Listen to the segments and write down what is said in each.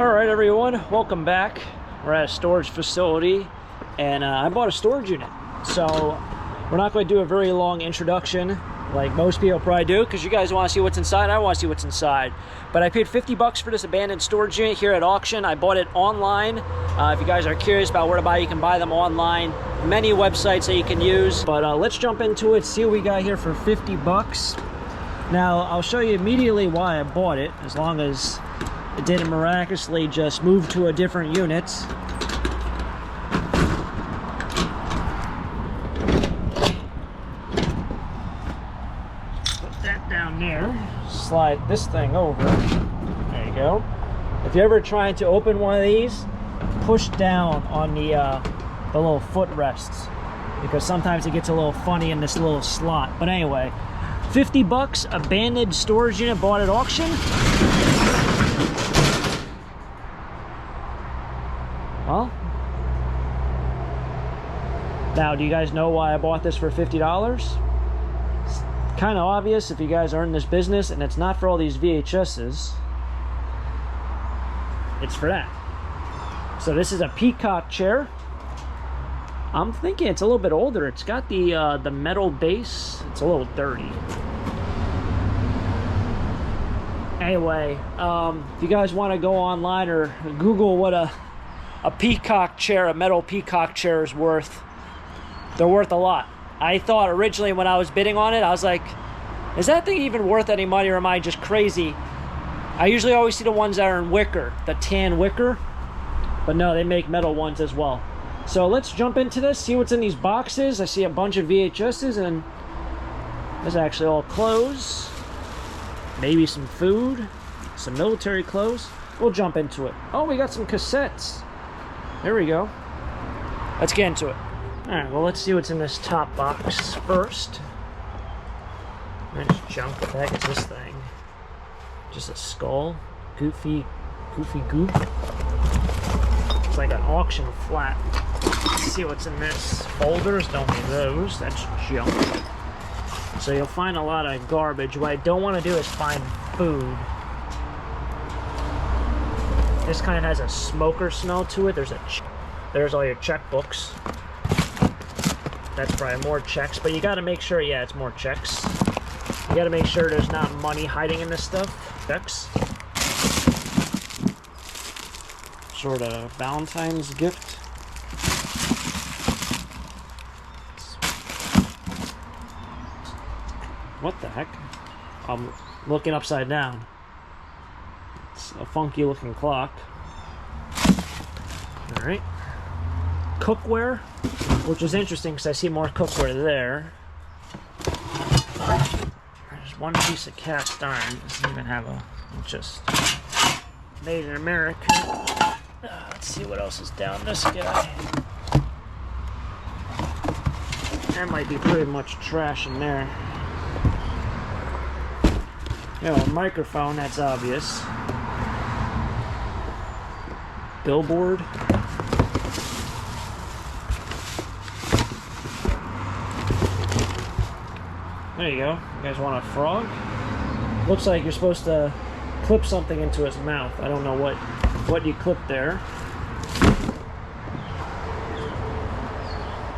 Alright everyone, welcome back. We're at a storage facility and I bought a storage unit. So we're not going to do a very long introduction like most people probably do because you guys want to see what's inside. I want to see what's inside. But I paid 50 bucks for this abandoned storage unit here at auction. I bought it online. If you guys are curious about where to buy, you can buy them online. Many websites that you can use. But let's jump into it, see what we got here for 50 bucks. Now I'll show you immediately why I bought it, as long as it didn't miraculously just move to a different unit. Put that down there. Slide this thing over. There you go. If you're ever trying to open one of these, push down on the little footrests, because sometimes it gets a little funny in this little slot. But anyway, 50 bucks, abandoned storage unit, bought at auction. Well, now do you guys know why I bought this for $50? It's kind of obvious if you guys are in this business, and it's not for all these VHSs. It's for that. So this is a peacock chair. I'm thinking it's a little bit older. It's got the metal base. It's a little dirty. Anyway, if you guys want to go online or Google what a peacock chair, a metal peacock chair is worth, they're worth a lot. I thought originally when I was bidding on it, I was like, is that thing even worth any money, or am I just crazy? I usually always see the ones that are in wicker, the tan wicker, but no, they make metal ones as well. So let's jump into this, see what's in these boxes. I see a bunch of VHSs, and there's actually all clothes, maybe some food, some military clothes. We'll jump into it. Oh, we got some cassettes. There we go. Let's get into it. All right, well, let's see what's in this top box first. Nice junk. What the heck is this thing? Just a skull? Goofy goop? It's like an auction flat. Let's see what's in this. Folders, don't need those. That's junk. So you'll find a lot of garbage. What I don't want to do is find food. This kind of has a smoker smell to it. There's all your checkbooks. That's probably more checks, but you got to make sure, yeah, it's more checks. You got to make sure there's not money hiding in this stuff. Checks. Sort of Valentine's gift. What the heck? I'm looking upside down. It's a funky looking clock. Alright. Cookware, which is interesting because I see more cookware there. There's one piece of cast iron. It doesn't even have a, just made in America. Let's see what else is down this guy. There might be pretty much trash in there. You know, a microphone, that's obvious. Billboard. There you go. You guys want a frog? Looks like you're supposed to clip something into his mouth. I don't know what you clip there.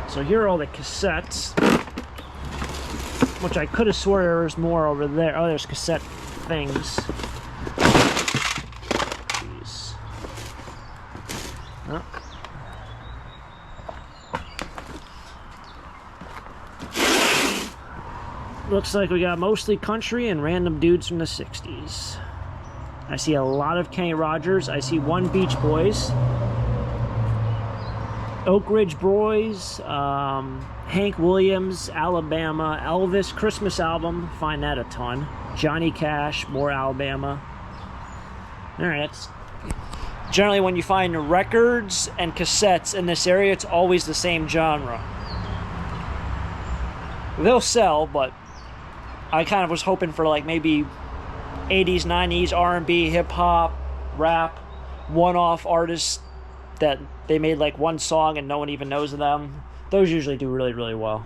So here are all the cassettes, which I could have swore there was more over there. Oh, there's cassette things. Jeez. Oh. Looks like we got mostly country and random dudes from the 60s. I see a lot of Kenny Rogers. I see one Beach Boys. Oak Ridge Boys, Hank Williams, Alabama, Elvis, Christmas album, find that a ton. Johnny Cash, more Alabama. Alright, that's generally when you find records and cassettes in this area, it's always the same genre. They'll sell, but I kind of was hoping for like maybe 80s, 90s, R&B, hip-hop, rap, one-off artists that they made like one song and no one even knows of them. Those usually do really, really well.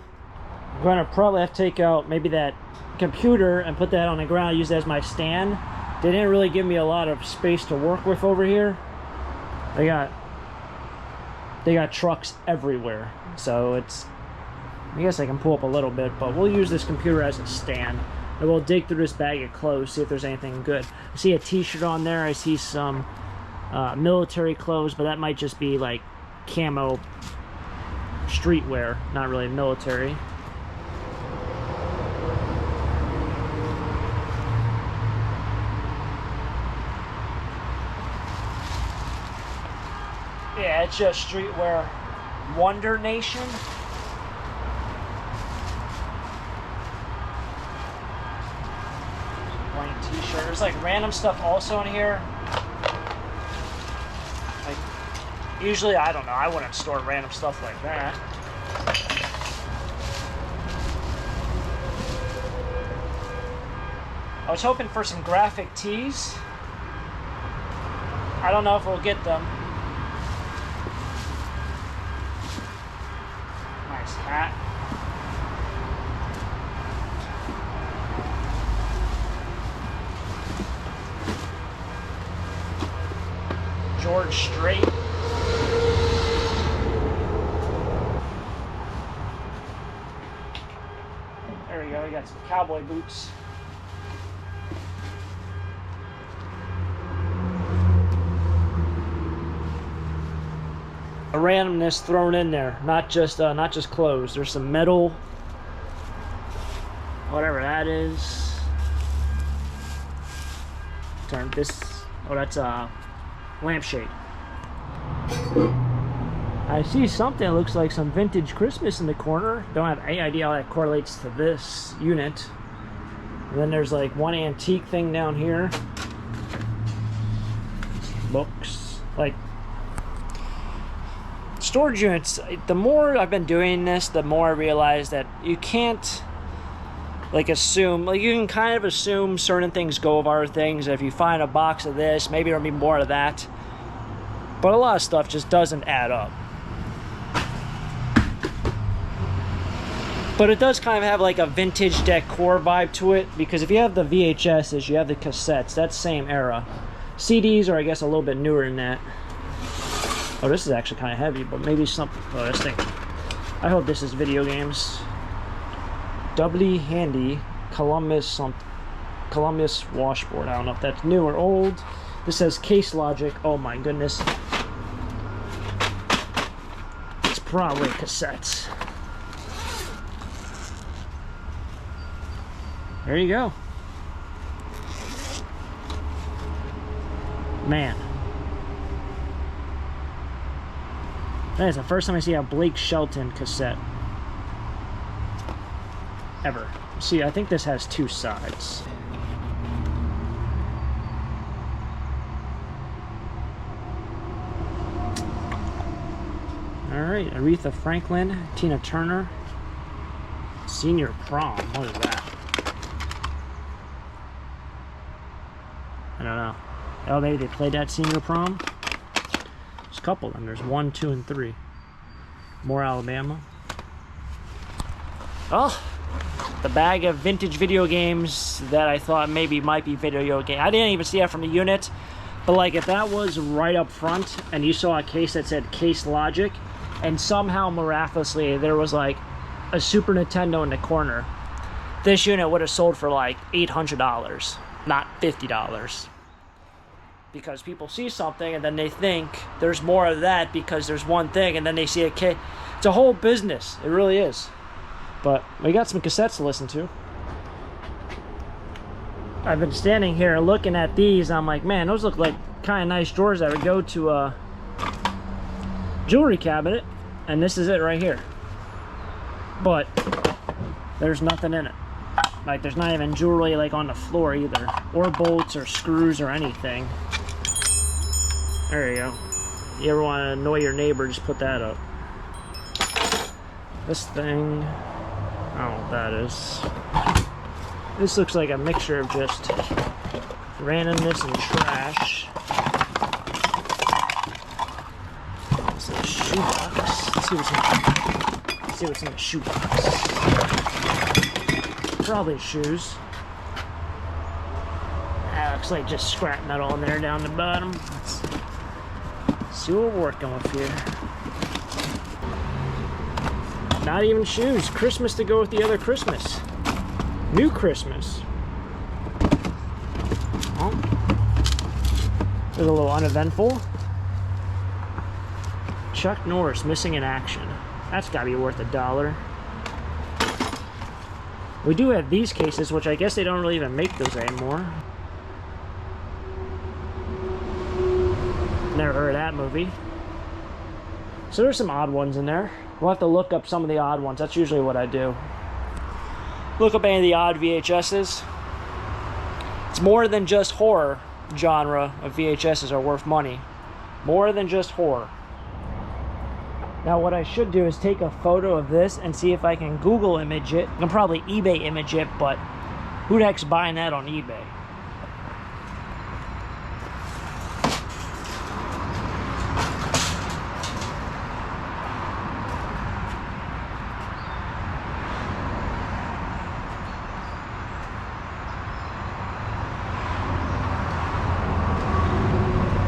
I'm going to probably have to take out maybe that computer and put that on the ground, use it as my stand. They didn't really give me a lot of space to work with over here. They got trucks everywhere, so it's, I guess I can pull up a little bit, but we'll use this computer as a stand, and we'll dig through this bag of clothes, see if there's anything good. I see a t-shirt on there, I see some military clothes, but that might just be like camo streetwear, not really military. Yeah, it's just streetwear. Wonder Nation. Plain t-shirt. There's like random stuff also in here. Like, usually, I don't know, I wouldn't store random stuff like that. I was hoping for some graphic tees. I don't know if we'll get them. Nice hat. George Strait. There we go, we got some cowboy boots. A randomness thrown in there, not just clothes. There's some metal, whatever that is. Turn this. Oh, that's a lampshade. I see something that looks like some vintage Christmas in the corner. Don't have any idea how that correlates to this unit. And then there's like one antique thing down here. Books, like. Storage units, the more I've been doing this, the more I realize that you can't like assume, like you can kind of assume certain things go with other things. If you find a box of this, maybe there'll be more of that, but a lot of stuff just doesn't add up. But it does kind of have like a vintage decor vibe to it, because if you have the VHSs, you have the cassettes, that's same era. CDs are, I guess, a little bit newer than that. Oh, this is actually kind of heavy, but maybe something. Oh, this thing. I hope this is video games. Doubly handy Columbus washboard. I don't know if that's new or old. This says Case Logic. Oh my goodness. It's probably cassettes. There you go. Man. That is the first time I see a Blake Shelton cassette. Ever. See, I think this has two sides. Alright, Aretha Franklin, Tina Turner. Senior Prom, what is that? I don't know. Oh, maybe they played that Senior Prom? There's a couple of them. There's 1, 2, and 3. More Alabama. Oh, the bag of vintage video games that I thought maybe might be video game. I didn't even see that from the unit, but like if that was right up front and you saw a case that said Case Logic, and somehow miraculously there was like a Super Nintendo in the corner, this unit would have sold for like $800, not $50. Because people see something and then they think there's more of that because there's one thing, and then they see a case. It's a whole business. It really is. But we got some cassettes to listen to. I've been standing here looking at these, and I'm like, man, those look like kind of nice drawers that would go to a jewelry cabinet, and this is it right here. But there's nothing in it. Like, there's not even jewelry like on the floor either, or bolts or screws or anything. There you go. You ever want to annoy your neighbor, just put that up. This thing, I don't know what that is. This looks like a mixture of just randomness and trash. This is a shoebox. Let's see what's in the shoebox. Probably shoes. That looks like just scrap metal in there down the bottom. Let's see see what we're working with here. Not even shoes. Christmas to go with the other Christmas. New Christmas. Oh. There's a little uneventful. Chuck Norris missing in action. That's gotta be worth $1. We do have these cases, which I guess they don't really even make those anymore. Never heard of that movie. So there's some odd ones in there. We'll have to look up some of the odd ones. That's usually what I do. Look up any of the odd VHSs. It's more than just horror genre of VHSs are worth money. More than just horror. Now what I should do is take a photo of this and see if I can Google image it. I can probably eBay image it, but who the heck's buying that on eBay?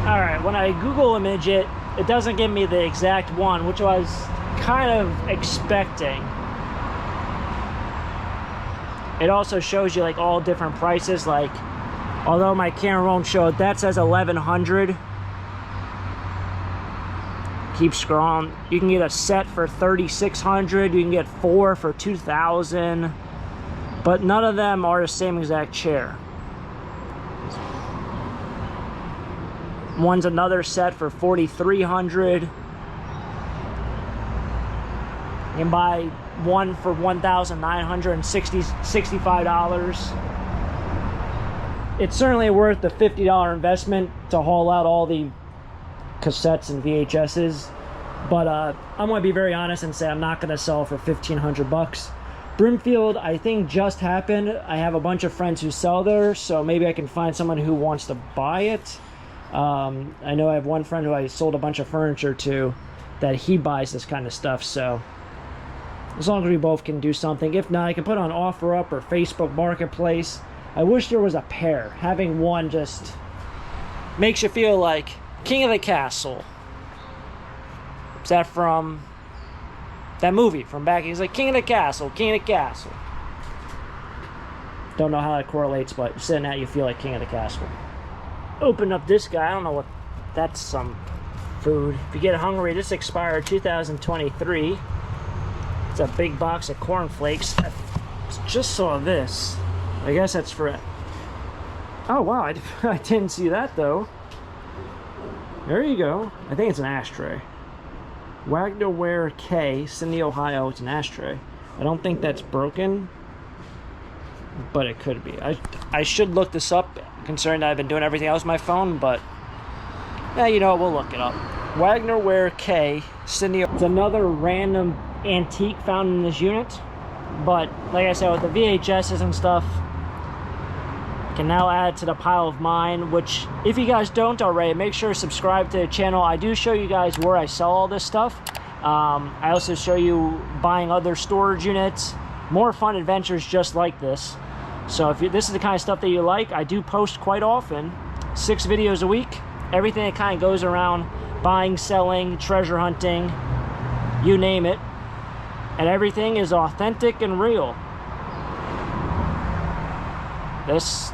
Alright, when I Google image it, it doesn't give me the exact one, which I was kind of expecting. It also shows you like all different prices, like although my camera won't show it, that says 1100. Keep scrolling. You can get a set for 3600, you can get 4 for 2000, but none of them are the same exact chair. One's another set for 4,300. You can buy one for $1,965. It's certainly worth the $50 investment to haul out all the cassettes and VHSs, but I'm going to be very honest and say I'm not going to sell for 1,500 bucks. Brimfield, I think, just happened. I have a bunch of friends who sell there, so maybe I can find someone who wants to buy it. I know I have one friend who I sold a bunch of furniture to that he buys this kind of stuff, so as long as we both can do something. If not, I can put on OfferUp or Facebook Marketplace. I wish there was a pair. Having one just makes you feel like king of the castle. Is that from that movie from back? He's like, king of the castle, king of the castle. Don't know how that correlates, but sitting at you feel like king of the castle. Open up this guy. I don't know what, that's some food. If you get hungry, this expired 2023. It's a big box of cornflakes. I just saw this. I guess that's for it. Oh wow, I didn't see that though. There you go. I think it's an ashtray. Wagnerware K, Cindy, Ohio. It's an ashtray. I don't think that's broken, but it could be. I should look this up, considering that I've been doing everything else on my phone, but yeah, you know what, we'll look it up. Wagnerware K, Cindy. It's another random antique found in this unit, but like I said, with the VHSs and stuff, I can now add to the pile of mine, which if you guys don't already, make sure to subscribe to the channel. I do show you guys where I sell all this stuff. I also show you buying other storage units, more fun adventures just like this. So if this is the kind of stuff that you like, I do post quite often, 6 videos a week. Everything that kind of goes around buying, selling, treasure hunting, you name it. And everything is authentic and real. This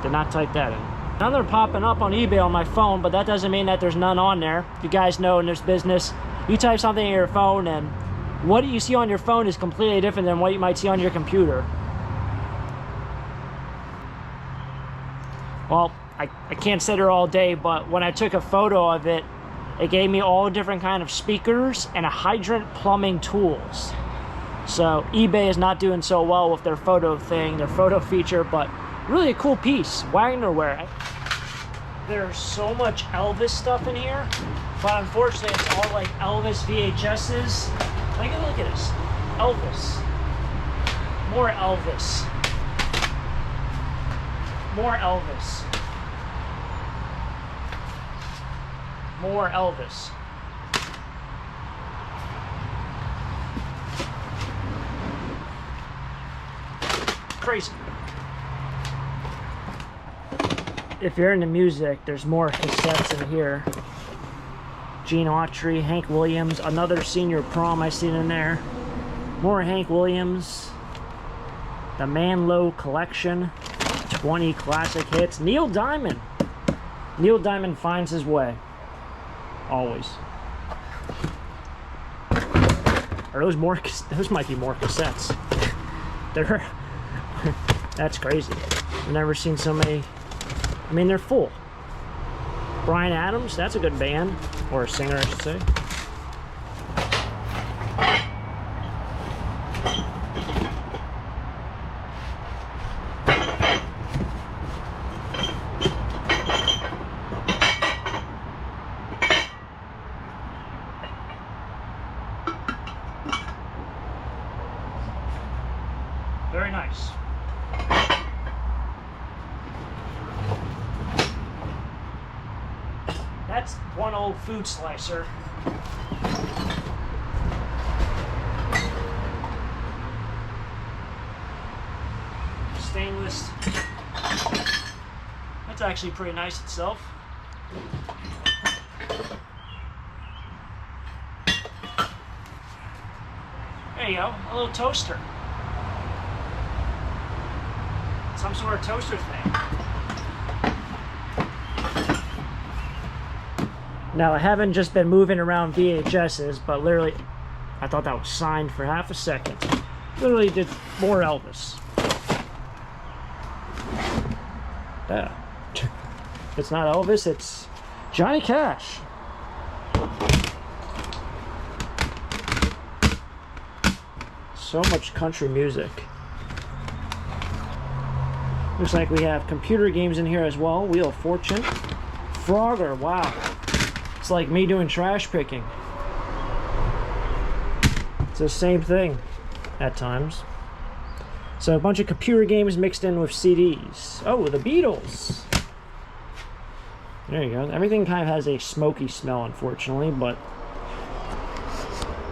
did not type that in. Now they're popping up on eBay on my phone, but that doesn't mean that there's none on there. If you guys know in this business, you type something in your phone and what you see on your phone is completely different than what you might see on your computer. Well, I can't sit here all day, but when I took a photo of it, it gave me all different kind of speakers and a hydrant plumbing tools. So eBay is not doing so well with their photo thing, their photo feature, but really a cool piece. Wagnerware. There's so much Elvis stuff in here, but unfortunately it's all like Elvis VHSs. Look at this. Elvis. More Elvis. More Elvis. More Elvis. Crazy. if you're into music, there's more cassettes in here. Gene Autry, Hank Williams, another Senior Prom I seen in there. More Hank Williams. The Manlow Collection, 20 classic hits. Neil Diamond. Neil Diamond finds his way. Always. Are those more? Those might be more cassettes. They're that's crazy. I've never seen so many. I mean, they're full. Bryan Adams, that's a good band, or a singer, I should say. Very nice. That's one old food slicer. Stainless. That's actually pretty nice itself. There you go, a little toaster. Some sort of toaster thing. Now, I haven't just been moving around VHSs, but literally, I thought that was signed for half a second. Literally did more Elvis. Yeah. It's not Elvis, it's Johnny Cash. So much country music. Looks like we have computer games in here as well. Wheel of Fortune. Frogger, wow. It's like me doing trash picking. It's the same thing at times. So a bunch of computer games mixed in with CDs. Oh, the Beatles. There you go. Everything kind of has a smoky smell, unfortunately, but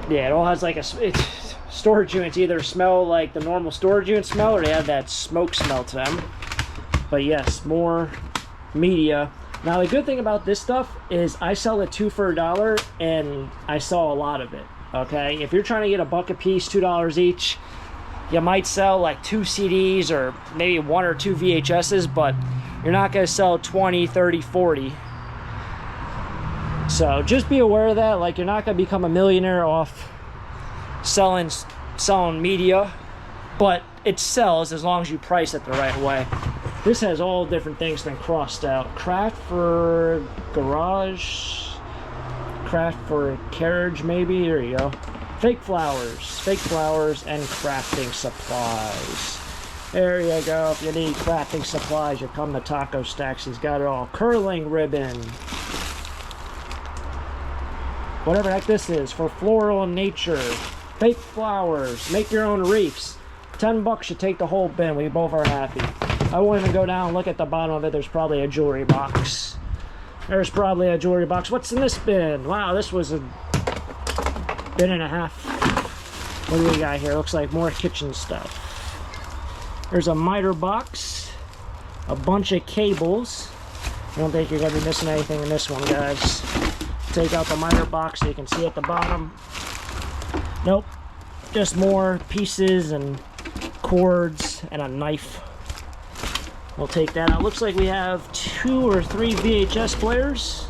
yeah, it all has like it's storage units either smell like the normal storage unit smell or they have that smoke smell to them. But yes, more media. Now the good thing about this stuff is I sell it 2 for $1 and I sell a lot of it. Okay, if you're trying to get a buck a piece, $2 each, you might sell like 2 CDs or maybe 1 or 2 VHSs, but you're not going to sell 20, 30, 40. So just be aware of that. Like, you're not going to become a millionaire off selling media, but it sells as long as you price it the right way. This has all different things been crossed out. Craft for garage, craft for carriage maybe. There you go. Fake flowers and crafting supplies. There you go. If you need crafting supplies, you come to Taco Stacks. He's got it all. Curling ribbon. Whatever the heck this is. For floral and nature. Fake flowers. Make your own wreaths. $10 you take the whole bin. We both are happy. I won't even go down and look at the bottom of it. There's probably a jewelry box. There's probably a jewelry box. What's in this bin? Wow, this was a bin and a half. What do we got here? Looks like more kitchen stuff. There's a miter box. A bunch of cables. I don't think you're going to be missing anything in this one, guys. Take out the miter box so you can see at the bottom. Nope. Just more pieces and cords and a knife. We'll take that out. Looks like we have 2 or 3 VHS players.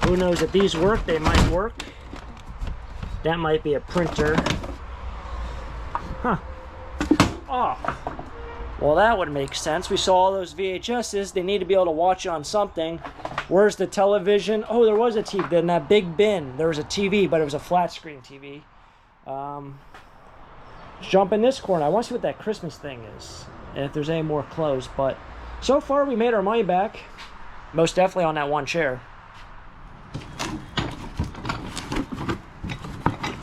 Who knows if these work? They might work. That might be a printer. Huh. Oh. Well, that would make sense. We saw all those VHSs. They need to be able to watch it on something. Where's the television? Oh, there was a TV. In that big bin, there was a TV, but it was a flat screen TV. Let's jump in this corner. I want to see what that Christmas thing is. And if there's any more clothes. But so far, we made our money back. Most definitely on that one chair.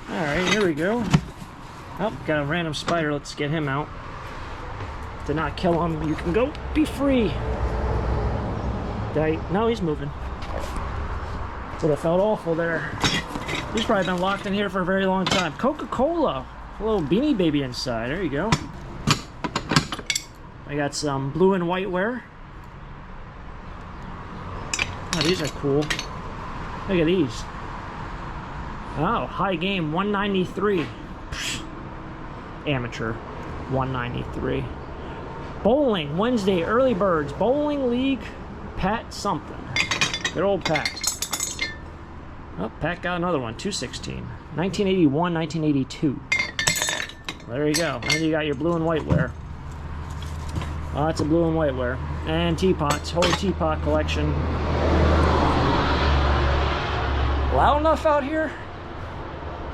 Alright, here we go. Oh, got a random spider. Let's get him out. Did not kill him. You can go. Be free. No, he's moving. Would have felt awful there. He's probably been locked in here for a very long time. Coca-Cola. A little Beanie Baby inside. There you go. I got some blue and white wear. Oh, these are cool. Look at these. Oh, high game, 193. Pfft. Amateur, 193. Bowling, Wednesday, early birds. Bowling league, Pat something. Good old Pat. Oh, Pat got another one, 216. 1981, 1982. There you go. And you got your blue and white wear. Lots of blue and white wear. And teapots, whole teapot collection. Loud enough out here?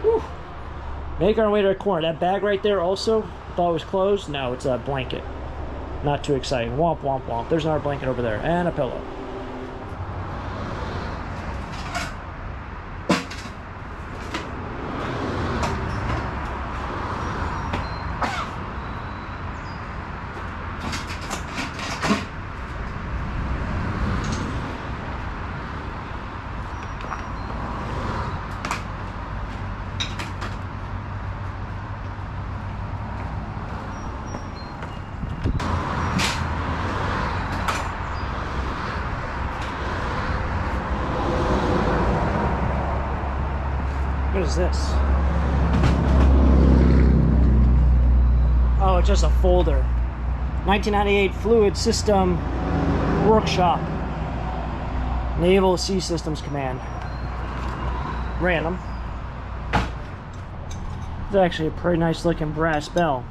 Whew. Make our way to the corner. That bag right there also, thought it was closed. No, it's a blanket. Not too exciting. Womp, womp, womp. There's another blanket over there. And a pillow. What is this? Oh, it's just a folder. 1998 Fluid System Workshop. Naval Sea Systems Command. Random. It's actually a pretty nice looking brass bell.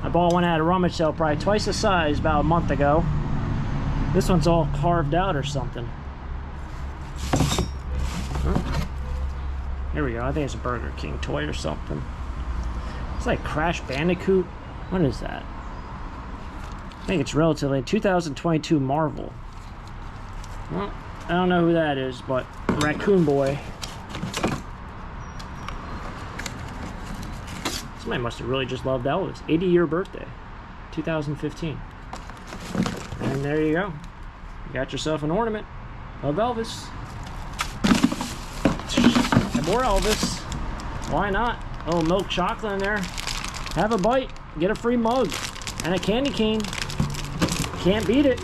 I bought one at a rummage sale, probably twice the size, about a month ago. This one's all carved out or something. Here we go. I think it's a Burger King toy or something. It's like Crash Bandicoot. What is that? I think it's relatively 2022 Marvel. Well, I don't know who that is, but Raccoon Boy. Somebody must have really just loved Elvis. 80-year birthday, 2015. And there you go. You got yourself an ornament of Elvis. More Elvis. Why not? Oh, milk chocolate in there. Have a bite. Get a free mug. And a candy cane. Can't beat it.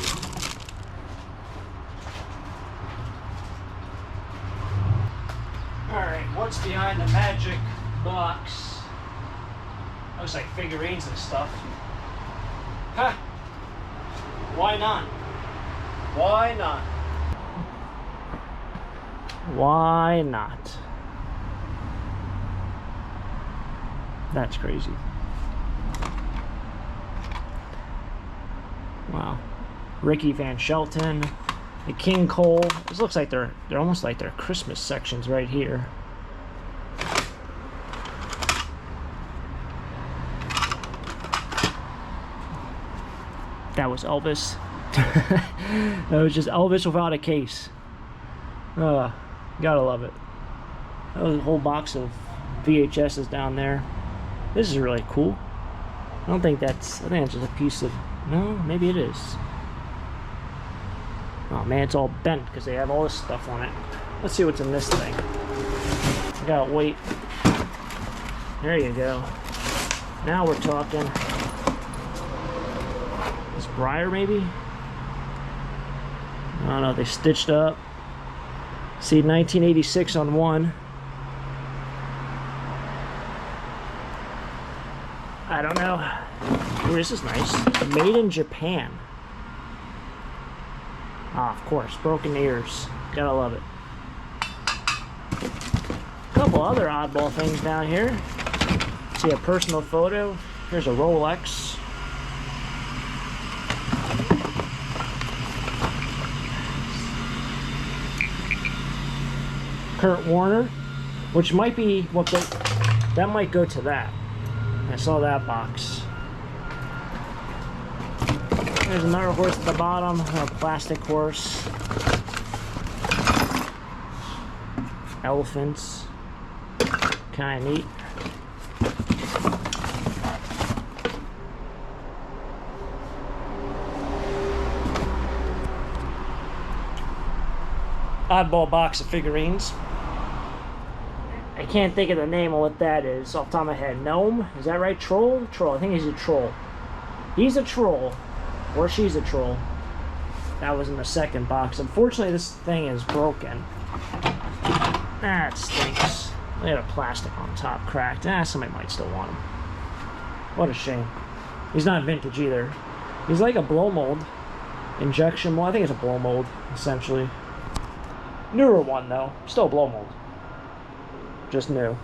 Alright, what's behind the magic box? Looks like figurines and stuff. Huh. Why not? Why not? Why not? That's crazy. Wow. Ricky Van Shelton, the King Cole. This looks like they're almost like their Christmas sections right here. That was Elvis. That was just Elvis without a case. Gotta love it. That was a whole box of VHSs down there. This is really cool. I think that's just a piece of, no, maybe it is. Oh man, it's all bent because they have all this stuff on it. Let's see what's in this thing. I gotta wait. There you go. Now we're talking. This Briar maybe? I don't know, they stitched up. See, 1986 on one. I don't know. Ooh, this is nice. Made in Japan. Ah, of course. Broken ears. Gotta love it. A couple other oddball things down here. See a personal photo. Here's a Rolex. Kurt Warner, which might be what that might go to that. I saw that box. There's another horse at the bottom, a plastic horse. Elephants. Kind of neat. Oddball box of figurines. I can't think of the name of what that is off the top of my head. Gnome? Is that right? Troll? Troll. I think he's a troll. He's a troll. Or she's a troll. That was in the second box. Unfortunately, this thing is broken. That stinks. Look at the plastic on top cracked. Somebody might still want him. What a shame. He's not vintage either. He's like a blow mold. Injection mold. I think it's a blow mold, essentially. Newer one, though. Still a blow mold. Just new.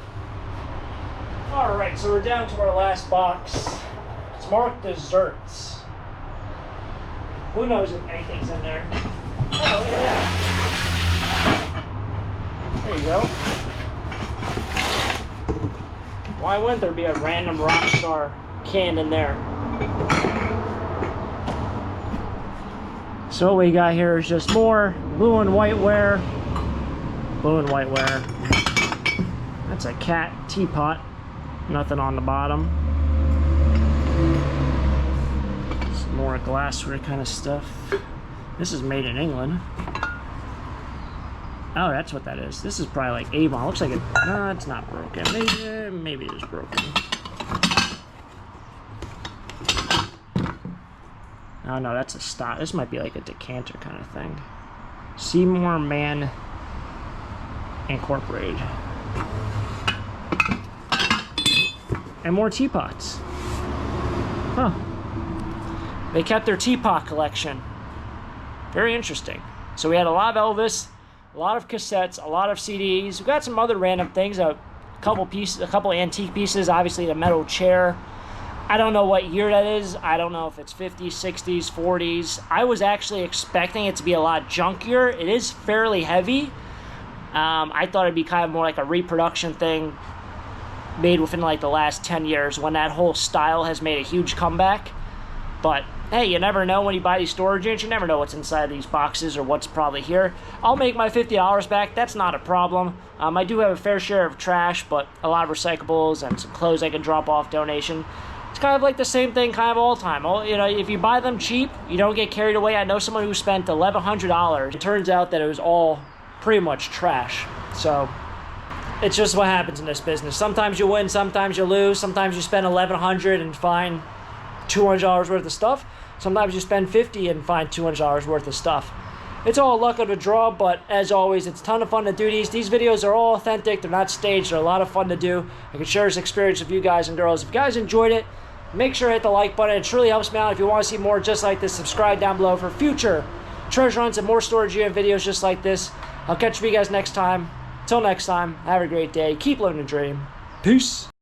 Alright, so we're down to our last box. It's marked desserts. Who knows if anything's in there? Oh, look at that. There you go. Why wouldn't there be a random Rockstar can in there? So what we got here is just more blue and whiteware. Blue and whiteware. That's a cat teapot. Nothing on the bottom. Some more glassware kind of stuff. This is made in England. Oh, that's what that is. This is probably like Avon. Looks like it. No, it's not broken. Maybe it is broken. Oh no, that's a stock. This might be like a decanter kind of thing. Seymour Man Incorporated. And more teapots. Huh. They kept their teapot collection. Very interesting. So we had a lot of Elvis, a lot of cassettes, a lot of CDs. We got some other random things, a couple pieces, a couple antique pieces, obviously the metal chair. I don't know what year that is. I don't know if it's 50s, 60s, 40s. I was actually expecting it to be a lot junkier. It is fairly heavy. I thought it'd be kind of more like a reproduction thing made within like the last 10 years when that whole style has made a huge comeback. But hey, you never know when you buy these storage units. You never know what's inside these boxes or what's probably here. I'll make my $50 back. That's not a problem. I do have a fair share of trash, but a lot of recyclables and some clothes I can drop off donation. It's kind of like the same thing kind of all the time. You know, if you buy them cheap, you don't get carried away. I know someone who spent $1,100. It turns out that it was all pretty much trash. So it's just what happens in this business. Sometimes you win, sometimes you lose. Sometimes you spend $1,100 and find $200 worth of stuff. Sometimes you spend $50 and find $200 worth of stuff. It's all luck of the draw, but as always, it's a ton of fun to do these. These videos are all authentic. They're not staged. They're a lot of fun to do. I can share this experience with you guys and girls. If you guys enjoyed it, make sure to hit the like button. It truly helps me out. If you want to see more just like this, subscribe down below for future treasure hunts and more storage unit videos just like this. I'll catch you guys next time. Till next time, have a great day. Keep living the dream. Peace.